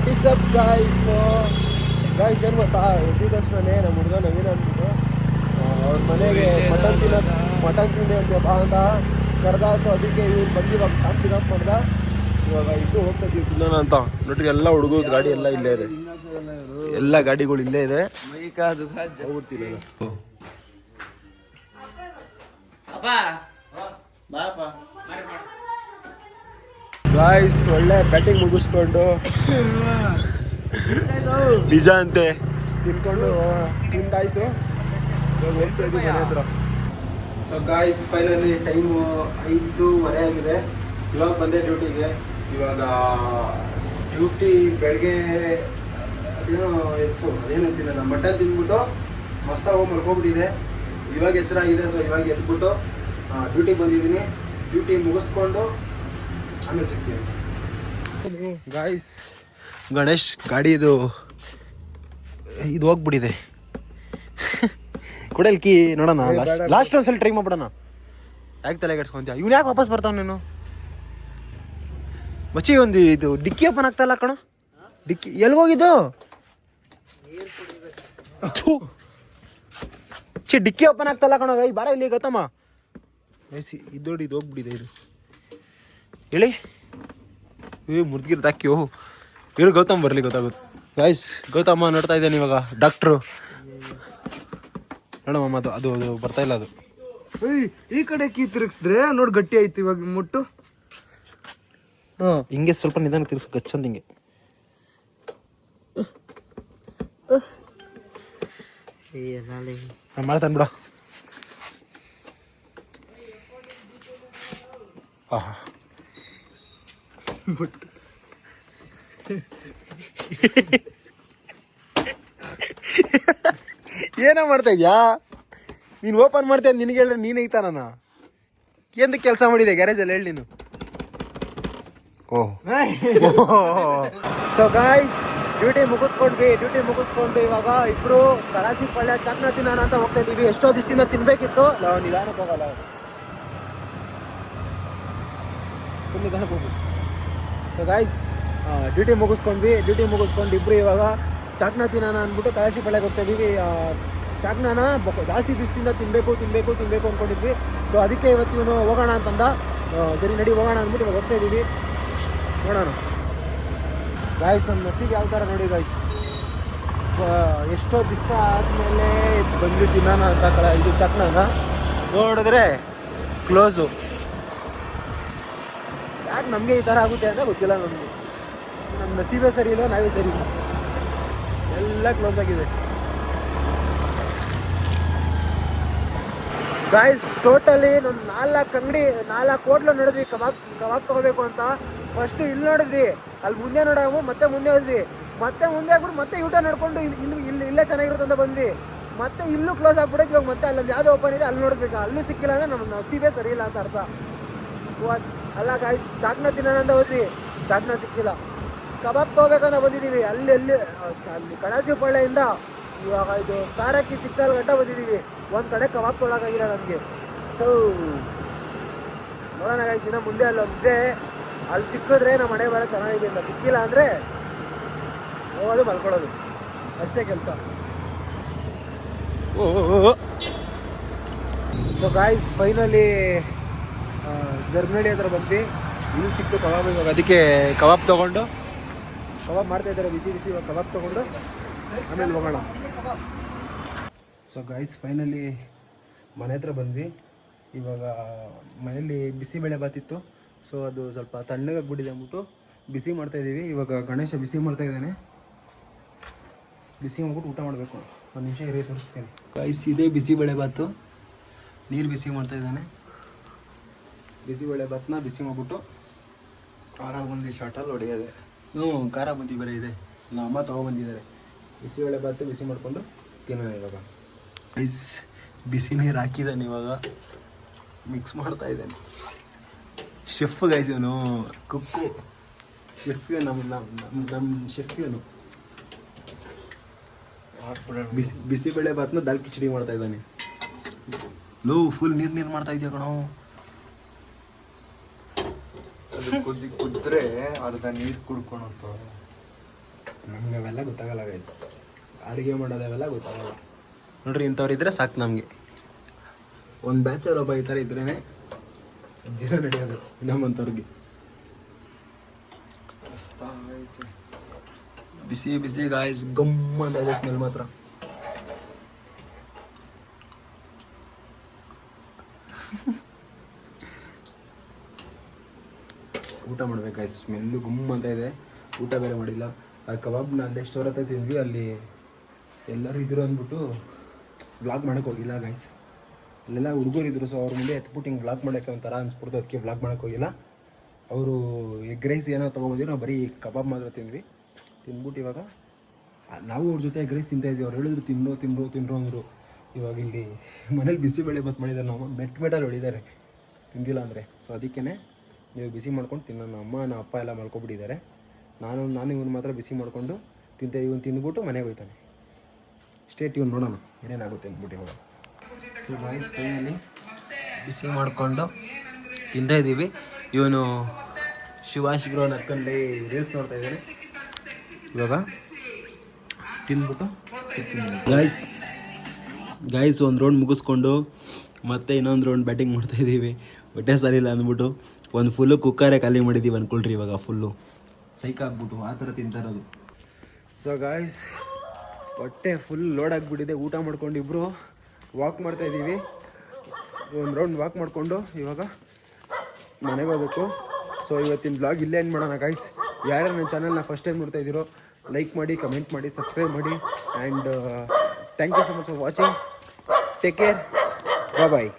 What is up guys. ಏನು ಗೊತ್ತಾ, ಎದ್ದ ತಕ್ಷಣನೇ ನಮ್ಮ ಹುಡುಗ ನವೀನ ಅಂದ್ಬಿಟ್ಟು ಅವ್ರ ಮನೆಗೆ ಮಟನ್ ತಿಂಡಿ ಅಂತ ಬಾ ಅಂತ ಕರೆದ. ಸೊ ಅದಕ್ಕೆ ಇವ್ರು ಬಂದು ಇವಾಗ ಪಿಕಪ್ ಮಾಡ್ದ. ಇವಾಗ ಇಟ್ಟು ಹೋಗ್ತಾ ಇದೀವಿ ತಿನ್ನೋಣ ಅಂತ. ನೋಡ್ರಿ ಎಲ್ಲ ಹುಡುಗದ ಗಾಡಿ ಎಲ್ಲ ಇಲ್ಲೇ ಇದೆ, ಎಲ್ಲ ಗಾಡಿಗಳು ಇಲ್ಲೇ ಇದೆ. ಹೋಗ್ಬಿಡ್ತೀವಿ ಗಾಯ್ಸ್. ಒಳ್ಳೆ ಬ್ಯಾಟಿಂಗ್ ಮುಗಿಸ್ಕೊಂಡು ನಿಜ ಅಂತೆ ತಿನ್ಕೊಂಡು ತಿಂದಾಯ್ತು. ಇವಾಗ ಹೋಗ್ತಾ ಇದ್ದೀವಿ ಮನೆ ಹತ್ರ. ಸೊ ಗಾಯ್ಸ್ ಫೈನಲಿ ಟೈಮು 5:30 ಆಗಿದೆ. ಇವಾಗ ಬಂದೆ ಡ್ಯೂಟಿಗೆ. ಇವಾಗ ಡ್ಯೂಟಿ ಬೆಳಗ್ಗೆ ಅದೇನಂತೀನಲ್ಲ ಮಟನ್ ತಿಂದ್ಬಿಟ್ಟು ಮಸ್ತಾಗಿ ಹೋಗಿ ಮಲ್ಕೊಬಿಟ್ಟಿದೆ. ಇವಾಗ ಎಚ್ಚರ ಆಗಿದೆ. ಸೊ ಇವಾಗ ಎದ್ಬಿಟ್ಟು ಡ್ಯೂಟಿಗೆ ಬಂದಿದ್ದೀನಿ. ಡ್ಯೂಟಿ ಮುಗಿಸ್ಕೊಂಡು ಆಮೇಲೆ ಸಿಗ್ತೀನಿ. ಗಾಯ್ಸ್ ಗಣೇಶ್ ಗಾಡಿ ಇದು ಹೋಗ್ಬಿಟ್ಟಿದೆ. ಕೊಡಲ್ ಕೀ ನೋಡೋಣ. ಲಾಸ್ಟ್ ಒಂದ್ಸಲ ಟ್ರೈ ಮಾಡ್ಬಿಡೋಣ. ಯಾಕೆ ತಲೆ ಕೆಡ್ಸ್ಕೊಂತೀಯ? ಇವ್ನು ಯಾಕೆ ವಾಪಸ್ ಬರ್ತಾವ ನೀನು? ಮಚ್ಚಿ ಒಂದು ಇದು ಡಿಕ್ಕಿ ಓಪನ್ ಆಗ್ತಾಯಿಲ್ಲ ಕಣೋ. ಡಿಕ್ಕಿ ಎಲ್ಗೋಗಿದ್ದು? ಡಿಕ್ಕಿ ಓಪನ್ ಆಗ್ತಾಯಿಲ್ಲ ಕಣೋ. ಗೈ ಬಾರ ಇಲ್ಲಿ ಗೊತ್ತಮ್ಮ. ವಯಸ್ಸಿ ಇದು ನೋಡಿ, ಇದು ಹೋಗ್ಬಿಟ್ಟಿದೆ. ಇದು ಹೇಳಿ ಮುರ್ದ್ಗಿರ್ದು ಹಾಕ್ಯೋ. ಹೇಳಿ ಗೌತಮ್ ಬರಲಿ ಗೊತ್ತಾಗುತ್ತೆ. ಗಾಯ್ಸ್ ಗೌತಮ್ಮ ನೋಡ್ತಾ ಇದ್ದೇನೆ ಇವಾಗ. ಡಾಕ್ಟ್ರು ನೋಡಮ್ಮ, ಅದು ಬರ್ತಾ ಇಲ್ಲ. ಅದು ಈ ಕಡೆ ಕೀ ತಿರುಗಿಸಿದ್ರೆ ನೋಡಿ ಗಟ್ಟಿ ಆಯ್ತು ಇವಾಗ ಮುಟ್ಟು. ಹಿಂಗೆ ಸ್ವಲ್ಪ ನಿಧಾನ ತಿರ್ಸ್ ಗಚ್ಚಂದ ಹಿಂಗೆ. ಮಾಡ್ತಾನೆ ಬಿಡ. ಏನೋ ಮಾಡ್ತಾ ಇದ್ಯಾ ನೀನು? ಓಪನ್ ಮಾಡ್ತಾ ಇದ್ದ ನಿನಗೆ ಹೇಳಿದ್ರೆ ನೀನು ಐತಾನ ಎಂದು ಕೆಲಸ ಮಾಡಿದೆ ಗ್ಯಾರೇಜಲ್ಲಿ? ಹೇಳಿ ನೀನು. ಸೊ ಗಾಯ್ಸ್ ಡ್ಯೂಟಿ ಮುಗಿಸ್ಕೊಂಡು ಇವಾಗ ಇಬ್ರು ಕಳಾಸಿ ಪಳ್ಯ ಚಕ್ನ ತಿನ್ನೋಣ ಅಂತ ಹೋಗ್ತಾ ಇದೀವಿ. ಎಷ್ಟೋ ದಿವಸದಿಂದ ತಿನ್ಬೇಕಿತ್ತು. ನಿಧಾನಕ್ಕೆ ಹೋಗಲ್ಲ, ನಿಧಾನಕ್ಕೆ ಹೋಗಿ. ಸೊ ಗಾಯ್ಸ್ ಡ್ಯೂಟಿ ಮುಗಿಸ್ಕೊಂಡು ಇಬ್ರು ಇವಾಗ ಚಾಕ್ನ ತಿನ್ನೋಣ ಅಂದ್ಬಿಟ್ಟು ಕಳಾಸಿ ಪಳ್ಯಕ್ಕೆ ಹೋಗ್ತಾ ಇದೀವಿ. ಚಾಕ್ನಾನ ಜಾಸ್ತಿ ದಿವಸದಿಂದ ತಿನ್ನಬೇಕು ಅಂದ್ಕೊಂಡಿದ್ವಿ. ಸೊ ಅದಕ್ಕೆ ಇವತ್ತು ಇವನು ಹೋಗೋಣ ಅಂತಂದ. ಸರಿ ನಡಿ ಹೋಗೋಣ ಅಂದ್ಬಿಟ್ಟು ಇವಾಗ ಹೋಗ್ತಾ ಇದ್ದೀವಿ. ನೋಡೋಣ ಗಾಯ್ಸ್ ನಮ್ಮ ನಸೀಬ್ ಯಾವ ಥರ ನೋಡಿ ಗಾಯ್ಸ್. ಎಷ್ಟೋ ದಿವಸ ಆದಮೇಲೆ ಬಂದು ತಿನ್ನೋಣ ಅಂತ ಇದು ಚಾಕ್ನಾನ ನೋಡಿದ್ರೆ ಕ್ಲೋಸು. ಯಾಕೆ ನಮಗೆ ಈ ಥರ ಆಗುತ್ತೆ ಅಂತ ಗೊತ್ತಿಲ್ಲ ನಮಗೆ. ನಮ್ಮ ನಸೀಬೇ ಸರಿ ಇಲ್ಲ, ನಾವೇ ಸರಿ ಇಲ್ಲ. ಎಲ್ಲ ಕ್ಲೋಸ್ ಆಗಿದೆ ಗಾಯ್ಸ್. ಟೋಟಲಿ ಒಂದು 4 ಹೋಟ್ಲು ನೋಡಿದ್ವಿ ಕಬಾಬ್ ತೊಗೋಬೇಕು ಅಂತ. ಫಸ್ಟು ಇಲ್ಲಿ ನೋಡಿದ್ವಿ, ಅಲ್ಲಿ ಮುಂದೆ ನೋಡಾವು, ಮತ್ತೆ ಮುಂದೆ ಹೋದ್ವಿ, ಮತ್ತೆ ಮುಂದೆ ಆಗ್ಬಿಟ್ಟು ಮತ್ತೆ ಊಟ ನೋಡ್ಕೊಂಡು ಇಲ್ಲೇ ಚೆನ್ನಾಗಿರುತ್ತೆ ಅಂತ ಬಂದ್ವಿ. ಮತ್ತೆ ಇಲ್ಲೂ ಕ್ಲೋಸ್ ಆಗ್ಬಿಡೈತೆ. ಇವಾಗ ಮತ್ತೆ ಅಲ್ಲೊಂದು ಯಾವುದೋ ಓಪನ್ ಇದೆ, ಅಲ್ಲಿ ನೋಡ್ಬೇಕು. ಅಲ್ಲೂ ಸಿಕ್ಕಿಲ್ಲ ಅಂದರೆ ನಮ್ಮ ನಸೀಬೇ ಸರಿ ಇಲ್ಲ ಅಂತ ಅರ್ಥ. ಅಲ್ಲ ಗಾಯ್ಸ್, ಚಾಕ್ನ ತಿನ್ನೋಣ ಅಂತ ಹೋದ್ವಿ, ಚಾಕ್ನ ಸಿಕ್ಕಿಲ್ಲ. ಕಬಾಬ್ ತೊಗೋಬೇಕಂತ ಬಂದಿದ್ದೀವಿ. ಅಲ್ಲಿ ಕಳಾಸಿ ಪಳ್ಳೆಯಿಂದ ಇವಾಗ ಇದು ಸಾರಕ್ಕಿ ಸಿಗ್ತಲ್ ಗಂಟ ಬಂದಿದ್ದೀವಿ. ಒಂದು ಕಡೆ ಕಬಾಬ್ ತೊಗೊಳಕ್ಕಾಗಿಲ್ಲ ನಮಗೆ. ಸೊ ನೋಡೋಣ ಗಾಯ್ಸ್, ಇನ್ನು ಮುಂದೆ ಅಲ್ಲೊಂದೇ ಅಲ್ಲಿ ಸಿಕ್ಕಿದ್ರೆ ನಮ್ಮ ಮನೆ ಬರೋ ಚೆನ್ನಾಗಿದೆ. ಇಲ್ಲ ಸಿಕ್ಕಿಲ್ಲ ಅಂದರೆ ಹೋಗೋದು ಮಲ್ಕೊಳ್ಳೋದು ಅಷ್ಟೇ ಕೆಲಸ. ಸೊ ಗಾಯ್ಸ್ ಫೈನಲಿ ಜರ್ಮನಿ ಹತ್ರ ಬಂದು ಇಲ್ಲಿ ಸಿಕ್ತು ಕಬಾಬ್. ಇವಾಗ ಅದಕ್ಕೆ ಕಬಾಬ್ ತೊಗೊಂಡು ಕಬಾಬ್ ಮಾಡ್ತಾಯಿದ್ದಾರೆ ಬಿಸಿ ಇವಾಗ ಕಬಾಬ್ ತೊಗೊಂಡು ಆಮೇಲೆ ಹೋಗೋಣ. ಸೊ ಗಾಯ್ಸ್ ಫೈನಲಿ ಮನೆ ಹತ್ರ ಬಂದ್ವಿ. ಇವಾಗ ಮನೇಲಿ ಬಿಸಿಬೇಳೆ ಬಾತಿತ್ತು. ಸೊ ಅದು ಸ್ವಲ್ಪ ತಣ್ಣಗಾಗ್ಬಿಟ್ಟಿದೆ ಅಂದ್ಬಿಟ್ಟು ಬಿಸಿ ಮಾಡ್ತಾಯಿದ್ದೀವಿ. ಇವಾಗ ಗಣೇಶ ಬಿಸಿ ಮಾಡ್ತಾಯಿದ್ದಾನೆ. ಬಿಸಿ ಮಾಡ್ಬಿಟ್ಟು ಊಟ ಮಾಡಬೇಕು. ಒಂದು ನಿಮಿಷ ಇರಿ ತೋರಿಸ್ತೇನೆ. ಗಾಯ್ಸ್ ಇದೇ ಬಿಸಿಬೇಳೆ ಬಾತು. ನೀರು ಬಿಸಿ ಮಾಡ್ತಾಯಿದ್ದಾನೆ. ಬಿಸಿಬೇಳೆ ಬಾತನ್ನ ಬಿಸಿ ಮಾಡಿಬಿಟ್ಟು ಖಾರ ಬುಂದಿ ಶಾರ್ಟಲ್ಲಿ ಹೊಡೆಯೋದೆ. ಖಾರ ಬುಂದಿ ಬೇರೆ ಇದೆ, ನಮ್ಮ ಅಮ್ಮ ತೊಗೊಬಂದಿದ್ದಾರೆ. ಬಿಸಿಬೇಳೆ ಬಾತು ಬಿಸಿ ಮಾಡಿಕೊಂಡು ತಿನ್ನೋಣ ಇವಾಗ. ಗೈಸ್ ಬಿಸಿ ನೀರು ಹಾಕಿದ್ದಾನೆ, ಇವಾಗ ಮಿಕ್ಸ್ ಮಾಡ್ತಾ ಇದ್ದಾನೆ. ಶೆಫ್ ಗೈಸ್ ಇವನು, ಕುಕ್ಕು ಶೆಫ್. ನಮ್ಮ ಶೆಫ್ ಇವನು. ಬಿಸಿಬೇಳೆ ಬಾತನ್ನ ದಾಲ್ ಕಿಚಡಿ ಮಾಡ್ತಾ ಇದ್ದಾನೆ. ಫುಲ್ ನೀರು ಮಾಡ್ತಾ ಇದೆಯಾ ಕಣೋ. ಕುದ್ರೆ ಅರ್ಧ ನೀರು ಕುಡ್ಕೊಂಡು ನಮ್ಗೆ ಅವೆಲ್ಲ ಗೊತ್ತಾಗಲ್ಲ ಗೈಸ್, ಅಡುಗೆ ಮಾಡೋದವೆಲ್ಲ ಗೊತ್ತಾಗಲ್ಲ ನೋಡ್ರಿ. ಇಂಥವ್ರು ಇದ್ರೆ ಸಾಕು ನಮಗೆ. ಒಂದು ಬ್ಯಾಚಲ್ಲಿ ಒಬ್ಬ ಈ ಥರ ಇದ್ರೇ ಜೀವನ ನಡೆಯೋದು ನಮ್ಮಂಥವ್ರಿಗೆ. ಬಿಸಿ ಬಿಸಿ ಗಾಯ್ಸ್, ಗಮ್ಮಂತ ಇದೆ ಸ್ಮೆಲ್ ಮಾತ್ರ. ಊಟ ಮಾಡ್ಬೇಕು ಗಾಯ್ಸ್, ಸ್ಮೆಲ್ಲು ಗಮ್ಮಂತ ಇದೆ. ಊಟ ಬೇರೆ ಮಾಡಿಲ್ಲ. ಆ ಕಬಾಬ್ನ ಅಲ್ಲೇ ಸ್ಟೋರ್ ಹತ್ರ ತಿಂದ್ವಿ, ಅಲ್ಲಿ ಎಲ್ಲರೂ ಇದ್ರು ಅಂದ್ಬಿಟ್ಟು ವ್ಲಾಗ್ ಮಾಡೋಕ್ಕೆ ಹೋಗಿಲ್ಲ ಗಾಯ್ಸ್. ಅಲ್ಲೆಲ್ಲ ಹುಡುಗರು ಇದ್ರು, ಸೊ ಅವ್ರ ಮುಂದೆ ಎತ್ಬಿಟ್ಟು ಹಿಂಗೆ ವ್ಲಾಗ್ ಮಾಡೋಕ್ಕೆ ಒಂಥರ ಅನ್ಸ್ಬಿಡ್ತು, ಅದಕ್ಕೆ ವ್ಲಾಗ್ ಮಾಡೋಕ್ಕೆ ಹೋಗಿಲ್ಲ. ಅವರು ಎಗ್ ರೈಸ್ ಏನೋ ತೊಗೊಂಬಂದಿದ್ರು, ನಾವು ಬರೀ ಕಬಾಬ್ ಮಾತ್ರ ತಿಂದ್ವಿ. ತಿಂದ್ಬಿಟ್ಟು ಇವಾಗ ನಾವು ಅವ್ರ ಜೊತೆ ಎಗ್ ರೈಸ್ ತಿಂತಾಯಿದ್ವಿ. ಅವ್ರು ಹೇಳಿದ್ರು ತಿನ್ರೋ ಅಂದರು. ಇವಾಗ ಇಲ್ಲಿ ಮನೇಲಿ ಬಿಸಿಬೇಳೆ ಬಾತ್ ಮಾಡಿದ್ದಾರೆ, ನಾವು ಮೆಟ್ಟಲ್ಲಿ ಹೊಡಿದ್ದಾರೆ ತಿಂದಿಲ್ಲ ಅಂದರೆ. ಸೊ ಅದಕ್ಕೇ ನೀವು ಬಿಸಿ ಮಾಡ್ಕೊಂಡು ತಿನ್ನೋಣ. ನಮ್ಮ ಅಪ್ಪ ಎಲ್ಲ ಮಲ್ಕೊಬಿಟ್ಟಿದ್ದಾರೆ. ನಾನು ಇವನು ಮಾತ್ರ ಬಿಸಿ ಮಾಡಿಕೊಂಡು ಇವನು ತಿಂದ್ಬಿಟ್ಟು ಮನೆಗೆ ಹೋಗ್ತಾನೆ. ಸ್ಟೇಟ್ ಇವನು ನೋಡೋಣ ಏನೇನಾಗುತ್ತೆ ಅಂದ್ಬಿಟ್ಟು ಇವಾಗ. ಸೊ ಗಾಯ್ಸ್, ಕೈಯಲ್ಲಿ ಬಿಸಿ ಮಾಡಿಕೊಂಡು ತಿಂತಾಯಿದ್ದೀವಿ. ಇವನು ಶಿವಾಶ್ ಗ್ರೋ ನಕ್ಕಲ್ಲಿ ರೀಲ್ಸ್ ನೋಡ್ತಾ ಇದ್ದಾನೆ. ಇವಾಗ ತಿಂದ್ಬಿಟ್ಟು ಗಾಯ್ಸ್ ಒಂದು ರೌಂಡ್ ಮುಗಿಸ್ಕೊಂಡು ಮತ್ತೆ ಇನ್ನೊಂದು ರೌಂಡ್ ಬ್ಯಾಟಿಂಗ್ ಮಾಡ್ತಾಯಿದ್ದೀವಿ. ಹೊಟ್ಟೆ ಸರಿಯಿಲ್ಲ ಅಂದ್ಬಿಟ್ಟು ಒಂದು ಫುಲ್ಲು ಕುಕ್ಕರೇ ಖಾಲಿ ಮಾಡಿದ್ದೀವಿ ಅಂದ್ಕೊಳ್ರಿ. ಇವಾಗ ಫುಲ್ಲು ಸೈಕ್ ಆಗ್ಬಿಟ್ಟು ಆ ಥರ ತಿಂತಾಯಿರೋದು. ಸೊ ಗಾಯ್ಸ್, ಹೊಟ್ಟೆ ಫುಲ್ ಲೋಡ್ ಆಗಿಬಿಟ್ಟಿದೆ. ಊಟ ಮಾಡ್ಕೊಂಡು ಇಬ್ಬರು ವಾಕ್ ಮಾಡ್ತಾಯಿದ್ದೀವಿ. ಒಂದು ರೌಂಡ್ ವಾಕ್ ಮಾಡಿಕೊಂಡು ಇವಾಗ ಮನೆಗೆ ಹೋಗ್ಬೇಕು. ಸೊ ಇವತ್ತಿನ ಬ್ಲಾಗ್ ಇಲ್ಲೇ ಎಂಡ್ ಮಾಡೋಣ ಗಾಯ್ಸ್. ಯಾರು ನನ್ನ ಚಾನಲ್ನ ಫಸ್ಟ್ ಟೈಮ್ ನೋಡ್ತಾ ಇದ್ದೀರೋ ಲೈಕ್ ಮಾಡಿ, ಕಮೆಂಟ್ ಮಾಡಿ, ಸಬ್ಸ್ಕ್ರೈಬ್ ಮಾಡಿ. And thank you so much for watching. Take care, bye.